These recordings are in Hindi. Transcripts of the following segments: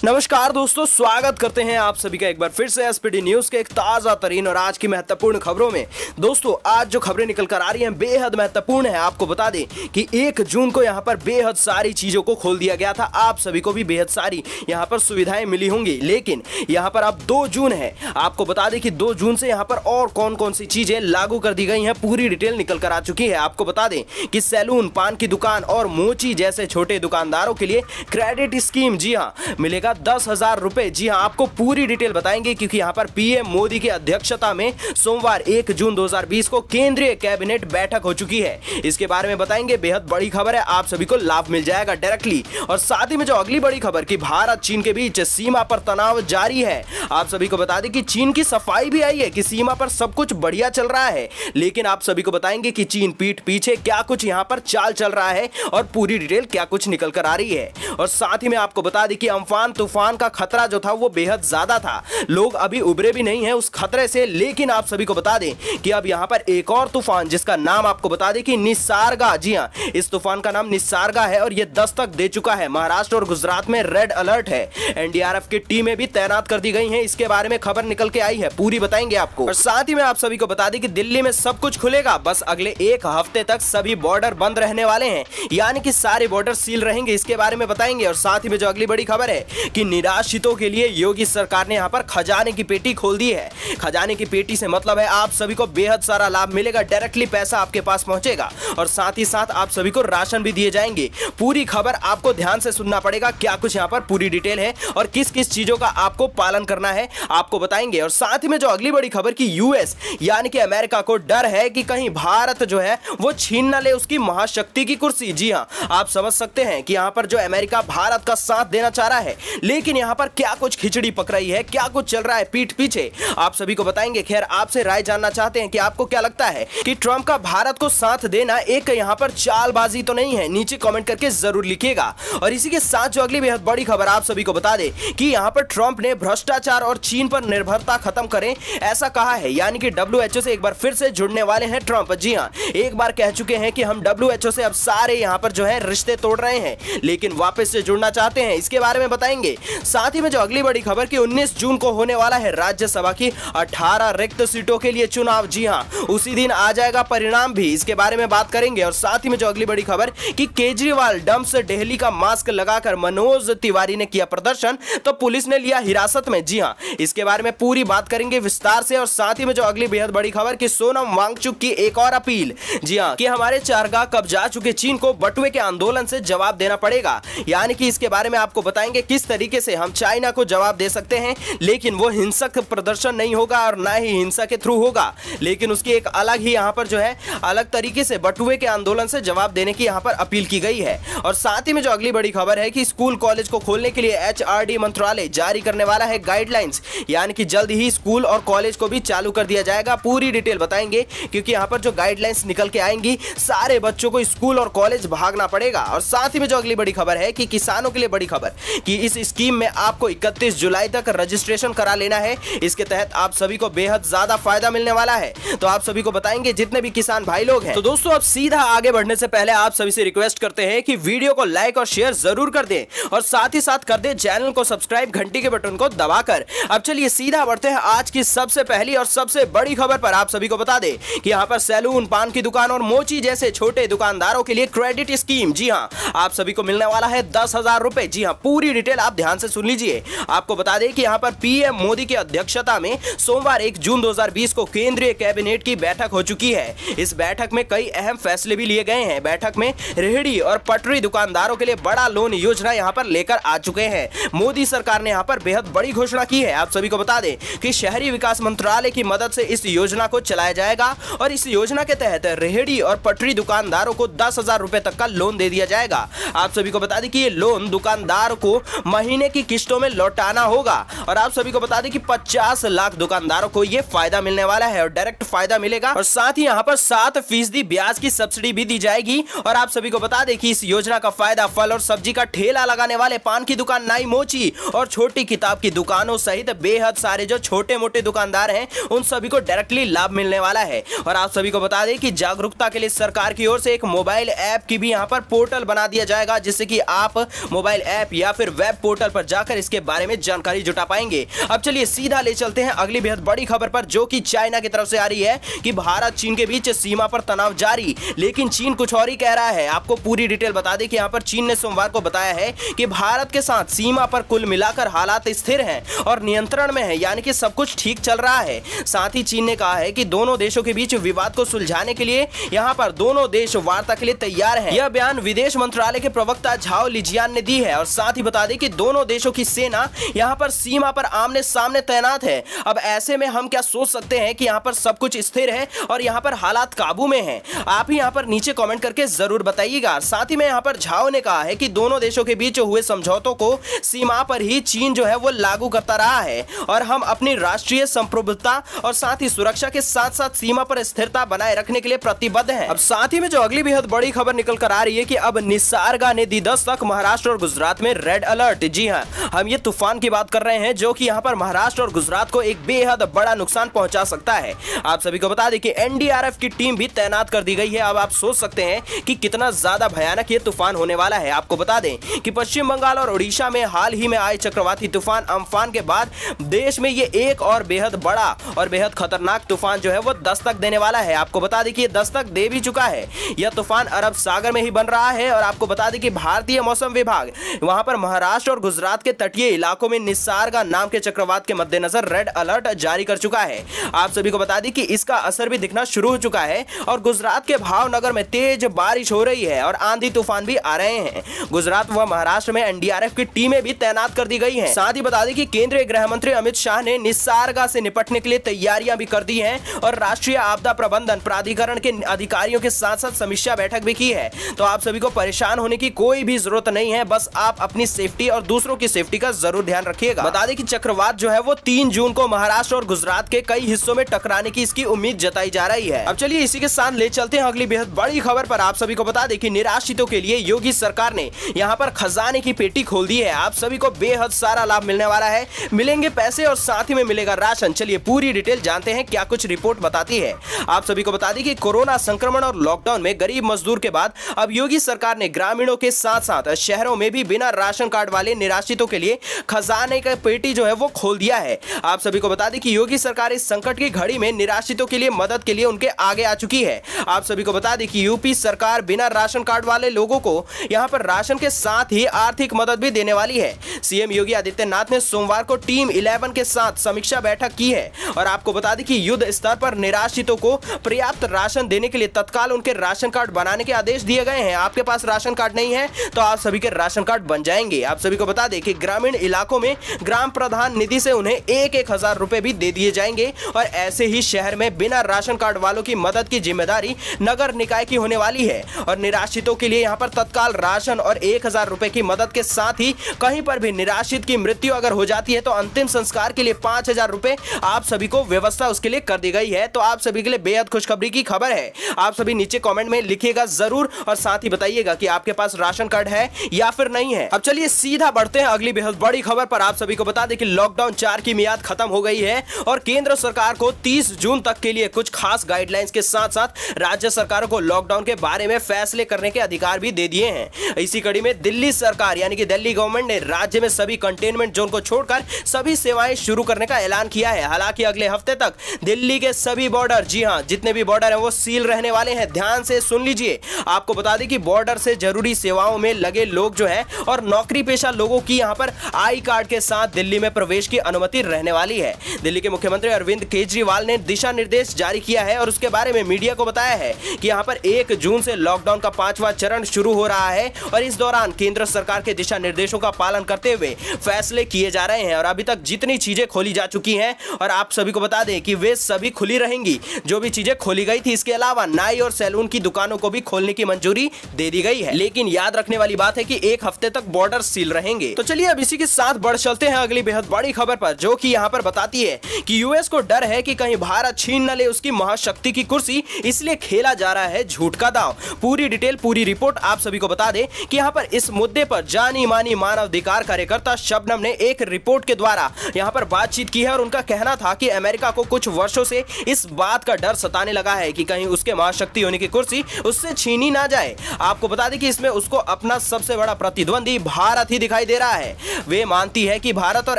नमस्कार दोस्तों, स्वागत करते हैं आप सभी का एक बार फिर से एसपीडी न्यूज के एक ताजा तरीन और आज की महत्वपूर्ण खबरों में। दोस्तों, आज जो खबरें निकल कर आ रही हैं बेहद महत्वपूर्ण है। आपको बता दें कि 1 जून को यहां पर बेहद सारी चीजों को खोल दिया गया था। आप सभी को भी बेहद सारी यहां पर सुविधाएं मिली होंगी, लेकिन यहां पर अब 2 जून है। आपको बता दें कि 2 जून से यहां पर और कौन कौन सी चीजें लागू कर दी गई हैं, पूरी डिटेल निकल कर आ चुकी है। आपको बता दें कि सैलून, पान की दुकान और मोची जैसे छोटे दुकानदारों के लिए क्रेडिट स्कीम, जी हाँ, मिलेगा 10,000 रुपए। जी हां, आपको पूरी डिटेल बताएंगे क्योंकि यहां पर पीएम मोदी की अध्यक्षता में सोमवार 1 जून 2020 को केंद्रीय कैबिनेट बैठक हो चुकी है। इसके बारे में बताएंगे, बेहद बड़ी खबर है, आप सभी को लाभ मिल जाएगा डायरेक्टली। और साथ ही में जो अगली बड़ी खबर कि भारत चीन के बीच सीमा पर तनाव जारी है। आप सभी को बता दें कि चीन की सफाई भी आई है कि सीमा पर सब कुछ बढ़िया चल रहा है, लेकिन आप सभी को बताएंगे कि चीन पीठ पीछे क्या कुछ यहां पर चाल चल रहा है और पूरी डिटेल क्या कुछ निकल कर आ रही है। और साथ ही में आपको बता दें कि अम्फान तूफान का खतरा जो था वो बेहद ज्यादा था, लोग अभी उबरे भी नहीं हैं उस खतरे से। लेकिन आप सभी को बता दें कि अब यहां पर एक और तूफान जिसका नाम आपको बता दें कि निसर्गा, जी हां, इस तूफान का नाम निसर्गा है और ये दस्तक दे चुका है। महाराष्ट्र और गुजरात में रेड अलर्ट है। एनडीआरएफ की टीमें भी तैनात कर दी गई हैं। इसके बारे में खबर निकल के आई है, पूरी बताएंगे आपको। और साथ ही में आप सभी को बता दें कि दिल्ली में सब कुछ खुलेगा, बस अगले 1 हफ्ते तक सभी बॉर्डर बंद रहने वाले हैं, यानी कि सारे बॉर्डर सील रहेंगे। इसके बारे में बताएंगे। और साथ ही में जो अगली बड़ी खबर है कि निराश्रितों के लिए योगी सरकार ने यहां पर खजाने की पेटी खोल दी है। खजाने की पेटी से मतलब है आप सभी को बेहद सारा लाभ मिलेगा, डायरेक्टली पैसा आपके पास पहुंचेगा और साथ ही साथ आप सभी को राशन भी दिए जाएंगे। पूरी खबर आपको ध्यान से सुनना पड़ेगा, क्या कुछ यहां पर पूरी डिटेल है और किस किस चीजों का आपको पालन करना है आपको बताएंगे। और साथ ही में जो अगली बड़ी खबर की यूएस यानी कि अमेरिका को डर है कि कहीं भारत जो है वो छीन न ले उसकी महाशक्ति की कुर्सी। जी हां, आप समझ सकते हैं कि यहां पर जो अमेरिका भारत का साथ देना चाह रहा है, लेकिन यहां पर क्या कुछ खिचड़ी पक रही है, क्या कुछ चल रहा है पीठ पीछे, आप सभी को बताएंगे। खैर, आपसे राय जानना चाहते हैं कि आपको क्या लगता है कि ट्रंप का भारत को साथ देना एक यहां पर चालबाजी तो नहीं है? नीचे कमेंट करके जरूर लिखिएगा। और इसी के साथ जो अगली बेहद बड़ी खबर आप सभी को बता दें कि यहां पर ट्रंप ने भ्रष्टाचार और चीन पर निर्भरता खत्म करें ऐसा कहा है, यानी कि WHO से एक बार फिर से जुड़ने वाले हैं ट्रंप। जी हां, एक बार कह चुके हैं कि हम WHO से अब सारे यहां पर जो है रिश्ते तोड़ रहे हैं, लेकिन वापस से जुड़ना चाहते हैं। इसके बारे में बताएंगे। साथ ही में जो अगली बड़ी खबर कि 19 जून को होने वाला है राज्यसभा की 18 रिक्त सीटों के लिए चुनाव। जी हां, उसी दिन आ जाएगा परिणाम भी, इसके बारे में बात करेंगे। और साथ ही में जो अगली बड़ी खबर कि केजरीवाल डम्प्स दिल्ली का मास्क लगाकर मनोज तिवारी ने किया प्रदर्शन तो पुलिस ने लिया हिरासत में। जी हां, इसके बारे में पूरी बात करेंगे विस्तार से। और साथ ही में जो अगली बेहद बड़ी खबर कि सोनम वांगचुक की एक और अपील, जी हां, कि हमारे चारगाह कब जा चुके चीन को बटुए के आंदोलन से जवाब देना पड़ेगा, यानी कि इसके बारे में आपको बताएंगे किस तरीके से हम चाइना को जवाब दे सकते हैं, लेकिन वो हिंसक प्रदर्शन नहीं होगा और ना ही हिंसा के थ्रू होगा, लेकिन उसकी एक अलग ही यहां पर जो है अलग तरीके से बटुए के आंदोलन से जवाब देने की यहां पर अपील की गई है। और साथ ही में जो अगली बड़ी खबर है कि स्कूल कॉलेज को खोलने के लिए HRD मंत्रालय जारी करने वाला है गाइडलाइंस, यानी कि जल्द ही स्कूल और कॉलेज को भी चालू कर दिया जाएगा। पूरी डिटेल बताएंगे क्योंकि यहां पर जो गाइडलाइंस निकल के आएंगी सारे बच्चों को स्कूल और कॉलेज भागना पड़ेगा। और साथ ही में जो अगली बड़ी खबर है कि किसानों के लिए बड़ी खबर कि इस स्कीम में आपको 31 जुलाई तक रजिस्ट्रेशन करा लेना है। इसके तहत आप सभी को बेहद ज्यादा फायदा मिलने वाला है, तो आप सभी को बताएंगे जितने भी किसान भाई लोग हैं। तो दोस्तों, अब सीधा आगे बढ़ने से पहले आप सभी से रिक्वेस्ट करते हैं कि वीडियो को लाइक और शेयर जरूर कर दें और साथ ही साथ कर दें चैनल को सब्सक्राइब घंटी के बटन को दबाकर। अब चलिए सीधा बढ़ते हैं आज की सबसे पहली और सबसे बड़ी खबर पर। आप सभी को बता दें कि यहाँ पर सैलून, पान की दुकान और मोची जैसे छोटे दुकानदारों के लिए क्रेडिट स्कीम, जी हाँ, आप सभी को मिलने वाला है 10,000 रुपए। जी हाँ, पूरी डिटेल आप ध्यान से सुन लीजिए। आपको बता दें कि यहाँ पर पीएम मोदी की अध्यक्षता में सोमवार 1 जून 2020 को केंद्रीय कैबिनेट की बैठक हो चुकी है। इस बैठक में कई अहम फैसले भी लिए गए हैं। बैठक में रेहड़ी और पटरी दुकानदारों के लिए बड़ा लोन योजना यहाँ पर लेकर आ चुके हैं। मोदी सरकार ने यहाँ पर बेहद बड़ी घोषणा की है। आप सभी को बता दें कि शहरी विकास मंत्रालय की मदद से इस योजना को चलाया जाएगा और इस योजना के तहत रेहड़ी और पटरी दुकानदारों को 10,000 रुपए तक का लोन दे दिया जाएगा। आप सभी को बता दें कि ये लोन दुकानदार को महीने की किस्तों में लौटाना होगा। और आप सभी को बता दें कि 50 लाख दुकानदारों को ये फायदा मिलने वाला है और डायरेक्ट फायदा मिलेगा। और साथ ही यहाँ पर 7% ब्याज की सब्सिडी भी दी जाएगी। और आप सभी को बता दें कि इस योजना का फायदा फल और सब्जी का ठेला लगाने वाले, पान की दुकान, नाई, मोची और छोटी किताब की दुकानों सहित बेहद सारे जो छोटे मोटे दुकानदार हैं उन सभी को डायरेक्टली लाभ मिलने वाला है। और आप सभी को बता दें कि जागरूकता के लिए सरकार की ओर से एक मोबाइल ऐप की भी यहाँ पर पोर्टल बना दिया जाएगा, जिससे कि आप मोबाइल ऐप या फिर वेब पोर्टल पर जाकर इसके बारे में जानकारी जुटा पाएंगे। अब चलिए सीधा ले चलते हैं अगली बेहद बड़ी खबर पर, जो कि चाइना की तरफ से आ रही है कि भारत चीन के बीच सीमा पर तनाव जारी, लेकिन चीन कुछ और ही कह रहा है। आपको पूरी डिटेल बता दें कि यहाँ पर चीन ने सोमवार को बताया है कि भारत के साथ सीमा पर कुल मिलाकर हालात स्थिर हैं और नियंत्रण में है, यानी कि सब कुछ ठीक चल रहा है। साथ ही चीन ने कहा है कि दोनों देशों के बीच विवाद को सुलझाने के लिए यहाँ पर दोनों देश वार्ता के लिए तैयार हैं। यह बयान विदेश मंत्रालय के प्रवक्ता झाओ लिजियान ने दी है। और साथ ही बता दें कि दोनों देशों की सेना यहाँ पर सीमा पर आमने सामने तैनात है। अब ऐसे में हम क्या सोच सकते हैं कि यहाँ पर सब कुछ स्थिर है और यहाँ पर हालात काबू में हैं। आप ही यहाँ पर नीचे कमेंट करके जरूर बताइएगा। साथ ही में यहाँ पर झाओ ने कहा है कि दोनों देशों के बीच हुए समझौतों को सीमा पर ही चीन जो है वो लागू करता रहा है और हम अपनी राष्ट्रीय संप्रभुता और साथ ही सुरक्षा के साथ साथ सीमा पर स्थिरता बनाए रखने के लिए प्रतिबद्ध हैं। अब साथ ही में जो अगली बेहद बड़ी खबर निकल कर आ रही है कि अब निसर्गा ने दी दस्तक, महाराष्ट्र और गुजरात में रेड अलर्ट। जी हां, हम ये तूफान की बात कर रहे हैं जो कि यहाँ पर महाराष्ट्र और गुजरात को एक बेहद बड़ा नुकसान पहुंचा सकता है। आप सभी को बता दें कि एनडीआरएफ की टीम भी तैनात कर दी गई है। अब आप सोच सकते हैं कि कितना ज्यादा भयानक ये तूफान होने वाला है। आपको बता दें कि पश्चिम बंगाल और उड़ीसा में हाल ही में आए चक्रवाती तूफान अम्फान के बाद देश में ये एक और बेहद बड़ा और बेहद खतरनाक तूफान जो है वो दस्तक देने वाला है। आपको बता दें कि ये दस्तक दे भी चुका है। यह तूफान अरब सागर में ही बन रहा है और आपको बता दें कि भारतीय मौसम विभाग वहां पर महाराष्ट्र और गुजरात के तटीय इलाकों में निसर्गा नाम के चक्रवात के मद्देनजर रेड अलर्ट जारी कर चुका है। आप सभी को बता दें कि इसका असर भी दिखना शुरू हो चुका है और गुजरात के भावनगर में तेज बारिश हो रही है और आंधी तूफान भी आ रहे हैं। गुजरात व महाराष्ट्र में एनडीआरएफ की टीमें भी तैनात कर दी गई हैं। साथ ही बता दें कि केंद्रीय गृह मंत्री अमित शाह ने निसर्गा से निपटने के लिए तैयारियां भी कर दी हैं और राष्ट्रीय आपदा प्रबंधन प्राधिकरण के अधिकारियों के साथ साथ समीक्षा बैठक भी की है। तो आप सभी को परेशान होने की कोई भी जरूरत नहीं है, बस आप अपनी सेफ्टी और दूसरों की सेफ्टी का जरूर ध्यान रखिएगा। बता दें कि चक्रवात जो है वो 3 जून को महाराष्ट्र और गुजरात के कई हिस्सों में टकराने की इसकी उम्मीद जताई जा रही है। अब चलिए इसी के साथ ले चलते हैं अगली बेहद बड़ी खबर पर। आप सभी को बता दें कि निराश्रितों के लिए योगी सरकार ने यहाँ पर खजाने की पेटी खोल दी है। आप सभी को बेहद सारा लाभ मिलने वाला है, मिलेंगे पैसे और साथ ही में मिलेगा राशन। चलिए पूरी डिटेल जानते हैं क्या कुछ रिपोर्ट बताती है। आप सभी को बता दें कि कोरोना संक्रमण और लॉकडाउन में गरीब मजदूर के बाद अब योगी सरकार ने ग्रामीणों के साथ साथ शहरों में भी बिना राशन कार्ड वाले निराश्रितों के लिए खजाने का पेटी जो है वो खोल दिया है। आप सभी को बता दें कि योगी सरकार इस संकट की घड़ी में निराश्रितों के लिए मदद के लिए उनके आगे आ चुकी है। आप सभी को बता दें कि यूपी सरकार बिना राशन कार्ड वाले लोगों को यहां पर राशन के साथ ही आर्थिक मदद भी देने वाली है। सीएम योगी आदित्यनाथ ने सोमवार को टीम 11 के साथ समीक्षा बैठक की है और आपको बता दें कि युद्ध स्तर पर निराश्रितों को पर्याप्त राशन देने के लिए तत्काल उनके राशन कार्ड बनाने के आदेश दिए गए हैं। आपके पास राशन कार्ड नहीं है तो आप सभी के राशन कार्ड बन जाएंगे। आप सभी को बता दें कि ग्रामीण इलाकों में ग्राम प्रधान निधि से उन्हें 1-1 हजार रुपए भी दे दिए जाएंगे और ऐसे ही शहर में बिना राशन कार्ड वालों की मदद की जिम्मेदारी नगर निकाय की होने वाली है और निराश्रितों के लिए यहाँ पर तत्काल राशन और 1,000 रुपए की मदद के साथ ही कहीं पर भी निराश्रित की मृत्यु अगर हो जाती है तो अंतिम संस्कार के लिए 5,000 रुपए आप सभी को व्यवस्था उसके लिए कर दी गई है। तो आप सभी के लिए बेहद खुशखबरी की खबर है। आप सभी नीचे कमेंट में लिखिएगा जरूर और साथ ही बताइएगा कि आपके पास राशन कार्ड है या फिर नहीं है। अब चलिए सीधा बढ़ते हैं अगली बेहद बड़ी खबर पर। आप सभी को बता दें कि लॉकडाउन 4 की मियाद खत्म हो गई है और केंद्र सरकार को 30 जून तक के लिए कुछ खास गाइडलाइंस के साथ साथ राज्य सरकारों को लॉकडाउन के बारे में फैसले करने के अधिकार भी दे दिए हैं। इसी कड़ी में दिल्ली सरकार यानी कि दिल्ली गवर्नमेंट ने राज्य में सभी कंटेनमेंट जोन को छोड़कर सभी सेवाएं शुरू करने का ऐलान किया है। हालांकि अगले हफ्ते तक दिल्ली के सभी बॉर्डर, जी हां, जितने भी बॉर्डर हैं वो सील रहने वाले हैं। ध्यान से सुन लीजिए। आपको बता दें कि बॉर्डर से जरूरी सेवाओं में लगे लोग जो है और नौकरी पेशा लोगों की यहां पर आई कार्ड के साथ दिल्ली में प्रवेश की अनुमति रहने वाली है। दिल्ली के मुख्यमंत्री अरविंद केजरीवाल ने दिशा निर्देश जारी किया है और उसके बारे में मीडिया को बताया है कि यहां पर 1 जून से लॉकडाउन का 5वां चरण शुरू हो रहा है और इस दौरान केंद्र सरकार के दिशा निर्देशों का पालन करते हुए फैसले किए जा रहे हैं। और अभी तक जितनी चीजें खोली जा चुकी हैं और आप सभी को बता दें कि वे सभी खुली रहेंगी जो भी चीजें खोली गई थी। इसके अलावा नाई और सैलून की दुकानों को भी खोलने की मंजूरी दे दी गई है, लेकिन याद रखने वाली बात है कि 1 हफ्ते तक बॉर्डर सील रहेंगे। तो चलिए अब इसी के साथ बढ़ चलते हैं अगली बेहद बड़ी खबर पर, जो कि यहाँ पर बताती है कि यूएस को डर है कि कहीं भारत छीन न ले उसकी महाशक्ति की कुर्सी, इसलिए खेला जा रहा है झूठ का दांव। पूरी डिटेल, पूरी रिपोर्ट आप सभी को बता दें कि यहाँ पर इस मुद्दे पर जानी मानी मानवाधिकार कार्यकर्ता शबनम ने एक रिपोर्ट के द्वारा यहाँ पर बातचीत की है और उनका कहना था कि अमेरिका को कुछ वर्षों से इस बात का डर सताने लगा है कि कहीं उसके महाशक्ति होने की कुर्सी उससे छीनी ना जाए। आपको बता दें कि इसमें उसको अपना सबसे बड़ा प्रतिद्वंदी भारत ही दिखाई दिखाई दे रहा है। वे मानती है कि भारत और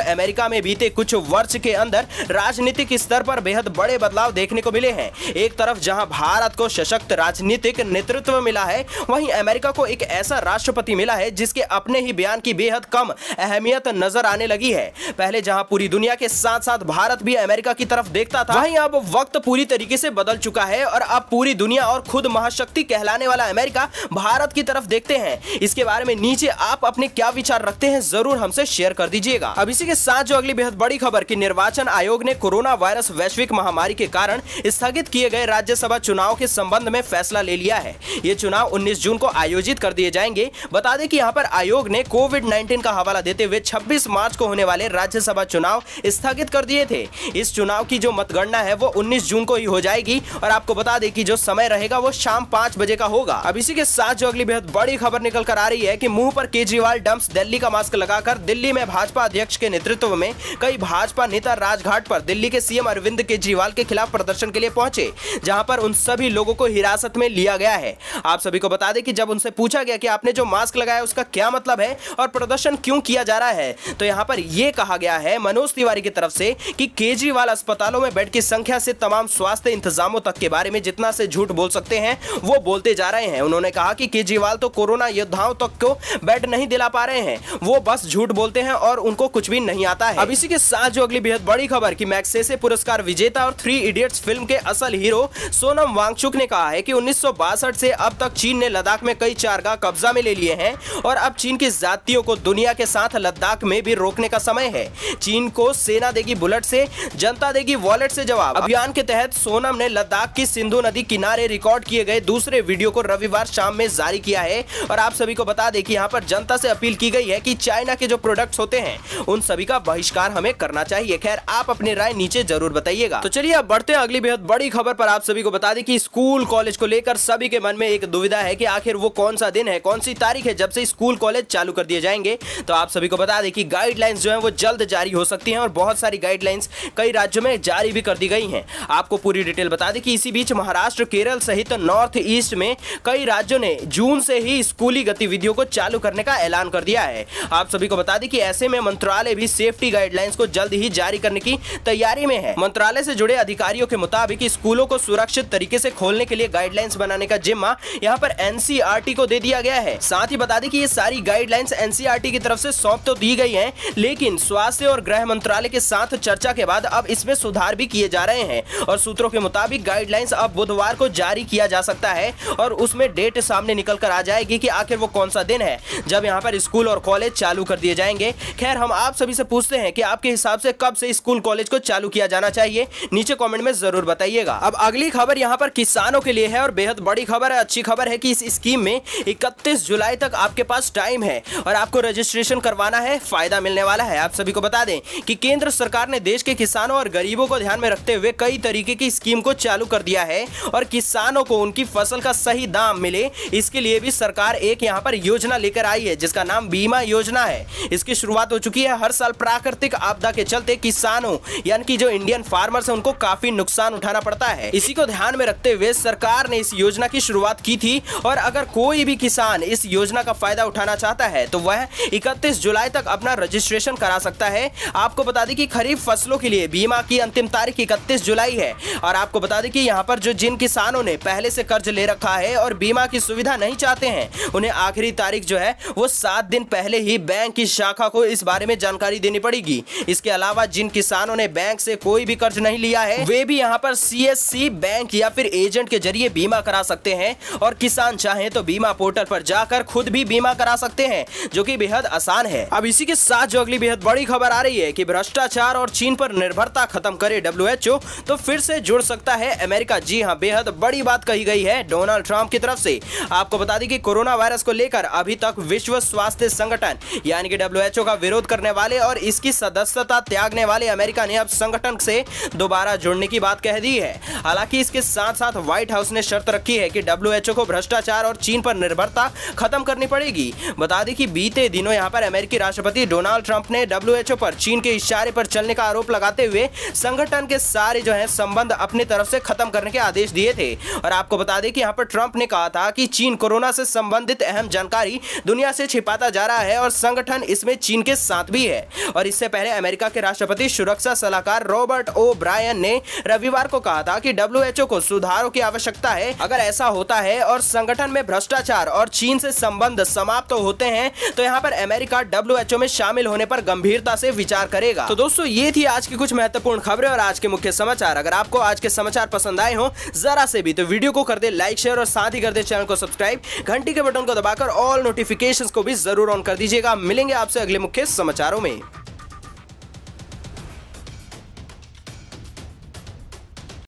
अमेरिका में बीते कुछ वर्ष के अंदर राजनीतिक स्तर पर बेहद बड़े बदलाव देखने को मिले हैं। एक तरफ जहां भारत को सशक्त राजनीतिक नेतृत्व मिला है, वहीं अमेरिका को एक ऐसा राष्ट्रपति मिला है जिसके अपने ही बयान की बेहद कम अहमियत नजर आने लगी है। पहले जहां पूरी दुनिया के साथ साथ भारत भी अमेरिका की तरफ देखता था, वहीं अब वक्त पूरी तरीके से बदल चुका है और अब पूरी दुनिया और खुद महाशक्ति कहलाने वाला अमेरिका भारत की तरफ देखते हैं। इसके बारे में नीचे आप अपने क्या विचार रखते हैं, जरूर हमसे शेयर कर दीजिएगा। अब इसी के साथ जो अगली बेहद बड़ी खबर कि निर्वाचन आयोग ने कोरोना वायरस वैश्विक महामारी के कारण स्थगित किए गए राज्यसभा चुनाव के संबंध में फैसला ले लिया है। ये चुनाव 19 जून को आयोजित कर दिए जाएंगे। बता दें कि यहाँ पर आयोग ने कोविड-19 का हवाला देते हुए 26 मार्च को होने वाले राज्यसभा चुनाव स्थगित कर दिए थे। इस चुनाव की जो मतगणना है वो 19 जून को ही हो जाएगी और आपको बता दें कि जो समय रहेगा वो शाम 5 बजे का होगा। अब इसी के साथ जो अगली बेहद बड़ी खबर निकल कर आ रही है कि मुंह पर केजरीवाल डंप्स, दिल्ली का मास्क लगाकर दिल्ली में भाजपा अध्यक्ष के नेतृत्व में कई भाजपा नेता राजघाट पर दिल्ली के सीएम अरविंद केजरीवाल के खिलाफ प्रदर्शन के लिए पहुंचे, जहां पर उन सभी लोगों को हिरासत में लिया गया है। आप सभी को बता दें कि जब उनसे पूछा गया कि आपने जो मास्क लगाया उसका क्या मतलब है और प्रदर्शन क्यों किया जा रहा है, तो यहां पर यह कहा गया है मनोज तिवारी की तरफ से कि केजरीवाल अस्पतालों में बेड की संख्या से तमाम स्वास्थ्य इंतजामों तक के बारे में जितना से झूठ बोल सकते हैं वो बोलते जा रहे हैं। उन्होंने कहा कि केजरीवाल तो कोरोना योद्धाओं तक को बेड नहीं दिला पा रहे हैं, वो बस झूठ बोलते हैं और उनको कुछ भी नहीं आता है। अब इसी के साथ जो अगली बेहद बड़ी खबर कि मैग्सेसे पुरस्कार विजेता और 3 इडियट्स फिल्म के असल हीरो सोनम वांगचुक ने कहा है कि 1962 से अब तक चीन ने लद्दाख में कई चारगाह कब्जा में ले लिए हैं और अब चीन की जातियों को दुनिया के साथ लद्दाख में भी रोकने का समय है। चीन को सेना देगी बुलेट से, जनता देगी वॉलेट से जवाब। अभियान के तहत सोनम ने लद्दाख की सिंधु नदी किनारे रिकॉर्ड किए गए दूसरे वीडियो को रविवार शाम में जारी किया है और आप सभी को बता दें कि यहाँ पर जनता से अपील की गई है कि चाइना के जो प्रोडक्ट्स होते हैं उन सभी का बहिष्कार हमें करना चाहिए। खैर, आप अपनी राय नीचे जरूर बताइएगा। तो चलिए अब बढ़ते हैं अगली बेहद बड़ी खबर पर। आप सभी को बता दें कि स्कूल कॉलेज को लेकर सभी के मन में एक दुविधा है कि आखिर वो कौन सा दिन है, कौन सी तारीख है जब से स्कूल कॉलेज चालू कर दिए जाएंगे। तो आप सभी को बता दें कि गाइडलाइंस जो है वो जल्द जारी हो सकती हैं और बहुत सारी गाइडलाइंस कई राज्यों में जारी भी कर दी गई हैं। आपको पूरी डिटेल बता दें कि इसी बीच महाराष्ट्र, केरल सहित नॉर्थ ईस्ट में कई राज्यों ने जून से ही स्कूली गतिविधियों को चालू करने का ऐलान कर दिया है। आप सभी को बता दें कि ऐसे में मंत्रालय भी सेफ्टी गाइडलाइंस को जल्द ही जारी करने की तैयारी में है। मंत्रालय से जुड़े अधिकारियों के मुताबिक स्कूलों को सुरक्षित तरीके से खोलने के लिए गाइडलाइंस बनाने का जिम्मा यहाँ पर एनसीईआरटी को दे दिया गया है। साथ ही बता दें कि ये सारी गाइडलाइंस एनसीईआरटी की तरफ से सौंप तो दी गई हैं, लेकिन स्वास्थ्य और गृह मंत्रालय के साथ चर्चा के बाद अब इसमें सुधार भी किए जा रहे हैं और सूत्रों के मुताबिक गाइडलाइंस अब बुधवार को जारी किया जा सकता है और उसमें डेट सामने निकल कर आ जाएगी कि आखिर वो कौन सा दिन है जब यहाँ पर स्कूल और कॉलेज चालू कर दिए जाएंगे। खैर, हम आप सभी से पूछते हैं कि आपके हिसाब से कब से स्कूल कॉलेज को चालू किया जाना चाहिए, नीचे कमेंट में जरूर बताइएगा। अब अगली खबर यहाँ पर किसानों के लिए है और बेहद बड़ी खबर है, अच्छी खबर है कि इस स्कीम में 31 जुलाई तक आपके पास टाइम है और आपको रजिस्ट्रेशन करवाना है, फायदा मिलने वाला है। आप सभी को बता दें कि केंद्र सरकार ने देश के किसानों और गरीबों को ध्यान में रखते हुए कई तरीके की स्कीम को चालू कर दिया है और किसानों को उनकी फसल का सही दाम मिले, इसके लिए भी सरकार एक यहाँ पर योजना लेकर आई है जिसका नाम बीमा योजना है। इसकी शुरुआत हो चुकी है। हर साल प्राकृतिक आपदा के चलते किसानों यानी कि जो इंडियन फार्मर्स हैं उनको काफी नुकसान उठाना पड़ता है। इसी को ध्यान में रखते हुए सरकार ने इस योजना की शुरुआत की थी और अगर कोई भी किसान इस योजना का फायदा उठाना चाहता है तो वह 31 जुलाई तक अपना रजिस्ट्रेशन करा सकता है। आपको बता दें कि खरीफ फसलों के लिए बीमा की अंतिम तारीख 31 जुलाई है और आपको बता दें कि यहाँ पर जो जिन किसानों ने पहले से कर्ज ले रखा है और बीमा की सुविधा नहीं चाहते हैं उन्हें आखिरी तारीख जो है वो 7 दिन पहले ही बैंक की शाखा को इस बारे में जानकारी देनी पड़ेगी। इसके अलावा जिन किसानों ने बैंक से कोई भी कर्ज नहीं लिया है वे भी यहाँ पर सीएससी बैंक या फिर एजेंट के जरिए बीमा करा सकते हैं और किसान चाहे तो बीमा पोर्टल पर जाकर खुद भी बीमा करा सकते हैं, जो कि बेहद आसान है। अब इसी के साथ जो अगली बेहद बड़ी खबर आ रही है कि भ्रष्टाचार और चीन पर निर्भरता खत्म करे WHO तो फिर से जुड़ सकता है अमेरिका। जी हाँ, बेहद बड़ी बात कही गई है डोनाल्ड ट्रंप की तरफ से। आपको बता दें कि कोरोना वायरस को लेकर अभी तक विश्व स्वास्थ्य संगठन यानी कि WHO का विरोध करने वाले और इसकी सदस्यता त्यागने वाले अमेरिका ने अब संगठन से दोबारा जुड़ने की बात कह दी है। हालांकि इसके साथ साथ व्हाइट हाउस ने शर्त रखी है कि WHO को भ्रष्टाचार और चीन पर निर्भरता खत्म करनी पड़ेगी। बता दें कि बीते दिनों यहां पर अमेरिकी राष्ट्रपति डोनाल्ड ट्रंप ने WHO पर चीन के इशारे पर चलने का आरोप लगाते हुए संगठन के सारे जो है संबंध अपनी तरफ से खत्म करने के आदेश दिए थे। और आपको बता दें कि यहां पर ट्रंप ने कहा था कि चीन कोरोना से संबंधित अहम जानकारी दुनिया से छिपाता जा रहा है और संगठन इसमें चीन के साथ भी है। और इससे पहले अमेरिका के राष्ट्रपति सुरक्षा सलाहकार रॉबर्ट ओ ब्रायन ने रविवार को कहा था कि डब्ल्यूएचओ को सुधारों की आवश्यकता है। अगर ऐसा होता है और संगठन में भ्रष्टाचार और चीन से संबंध समाप्त होते हैं तो यहाँ पर अमेरिका डब्ल्यूएचओ में शामिल होने पर गंभीरता से विचार करेगा। तो दोस्तों ये थी आज की कुछ महत्वपूर्ण खबरें और आज के मुख्य समाचार। अगर आपको आज के समाचार पसंद आए हो जरा से भी तो वीडियो को कर दे लाइक शेयर और साथ ही कर दे चैनल को सब्सक्राइब, घंटी के बटन को दबाकर ऑल नोटिफिकेशंस को भी जरूर ऑन कर दीजिएगा। मिलेंगे आपसे अगले मुख्य समाचारों में।